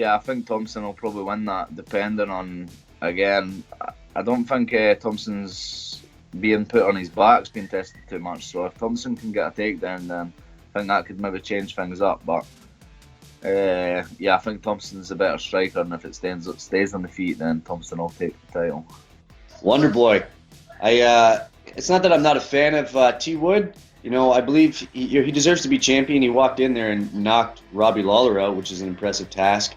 Yeah, I think Thompson will probably win that, depending on, again, I don't think Thompson's being put on his back's been tested too much, so if Thompson can get a takedown, then I think that could maybe change things up, but yeah, I think Thompson's a better striker, and if it stays on the feet, then Thompson will take the title. Wonderboy. It's not that I'm not a fan of T. Wood. You know, I believe he deserves to be champion. He walked in there and knocked Robbie Lawler out, which is an impressive task.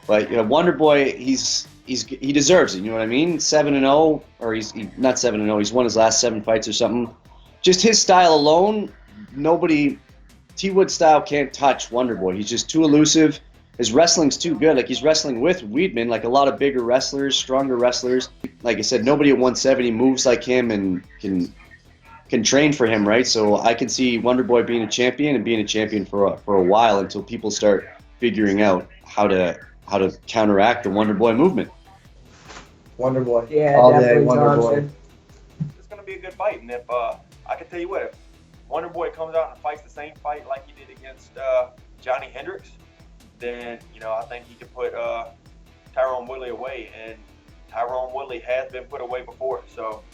But Wonderboy, he deserves it. You know what I mean? 7-0, or he's not 7-0. He's won his last 7 fights or something. Just his style alone, nobody. T. Wood style can't touch Wonderboy. He's just too elusive. His wrestling's too good. Like, he's wrestling with Weidman, like a lot of bigger wrestlers, stronger wrestlers. Like I said, nobody at 170 moves like him and can train for him, right? So I can see Wonderboy being a champion and being a champion for a while until people start figuring out how to counteract the Wonderboy movement. Wonderboy. Yeah, all day, definitely Wonderboy. Thompson. It's going to be a good fight, and if I can tell you what, if Wonderboy comes out and fights the same fight like he did against Johnny Hendricks, then I think he could put Tyron Woodley away, and Tyron Woodley has been put away before. So,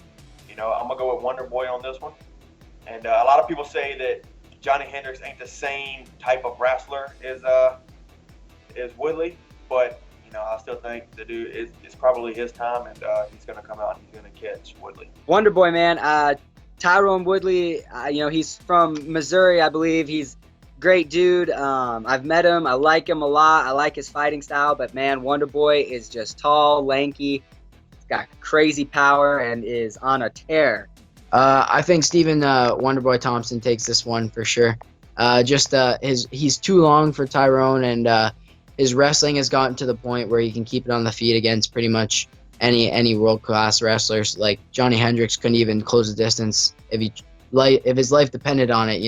I'm gonna go with Wonderboy on this one. And a lot of people say that Johnny Hendricks ain't the same type of wrestler as Woodley, but I still think the dude it's probably his time, and he's gonna come out and he's gonna catch Woodley. Wonderboy, man. Tyron Woodley, he's from Missouri, I believe. He's a great dude. I've met him. I like him a lot. I like his fighting style. But, man, Wonderboy is just tall, lanky. He's got crazy power and is on a tear. I think Stephen Wonderboy Thompson takes this one for sure. He's too long for Tyrone, and his wrestling has gotten to the point where he can keep it on the feet against pretty much any world-class wrestlers. Like Johnny Hendricks couldn't even close the distance if his life depended on it,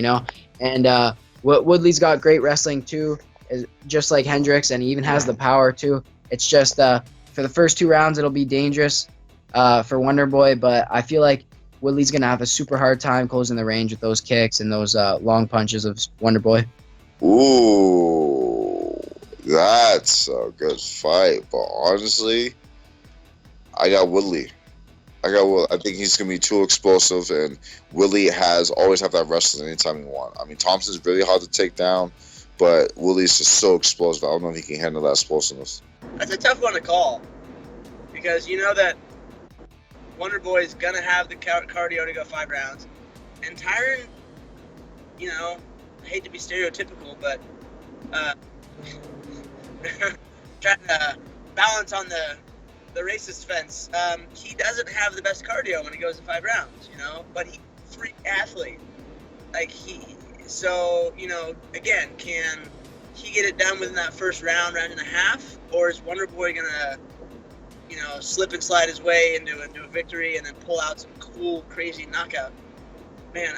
And Woodley's got great wrestling too, just like Hendricks, and he even has the power too. It's just for the first 2 rounds it'll be dangerous for Wonderboy, but I feel like Woodley's gonna have a super hard time closing the range with those kicks and those long punches of Wonderboy. Ooh, that's a good fight, but honestly, I got Woodley. I think he's going to be too explosive, and Woodley always have that wrestling anytime he wants. I mean, Thompson's really hard to take down, but Woodley's just so explosive. I don't know if he can handle that explosiveness. That's a tough one to call, because you know that Wonderboy's going to have the cardio to go 5 rounds. And Tyron, I hate to be stereotypical, but trying to balance on the racist fence. He doesn't have the best cardio when he goes to 5 rounds, but he's a freak athlete. Like again, can he get it done within that first round and a half, or is Wonderboy gonna, slip and slide his way into a victory and then pull out some cool, crazy knockout? Man,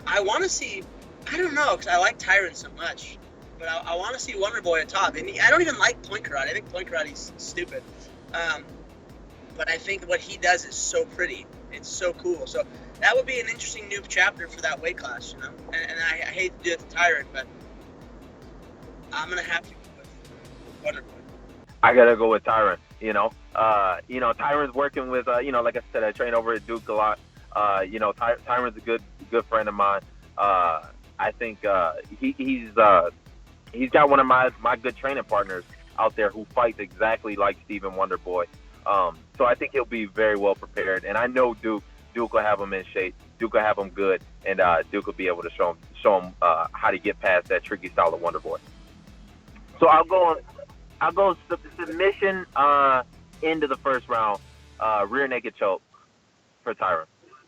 I want to see. I don't know, because I like Tyron so much, but I want to see Wonderboy atop. And I don't even like point karate. I think point karate's stupid. But I think what he does is so pretty. It's so cool. So that would be an interesting new chapter for that weight class, And I hate to do it to Tyron, but I'm going to have to go with Wonderboy. I got to go with Tyron, Tyron's working with, like I said, I train over at Duke a lot. Tyron's a good friend of mine. I think he's got one of my good training partners out there who fights exactly like Stephen Wonderboy. So I think he'll be very well prepared, and I know Duke will have him in shape. Duke will have him good, and Duke will be able to show him how to get past that tricky style of Wonderboy. So I'll go submission into the first round, rear naked choke for Tyron.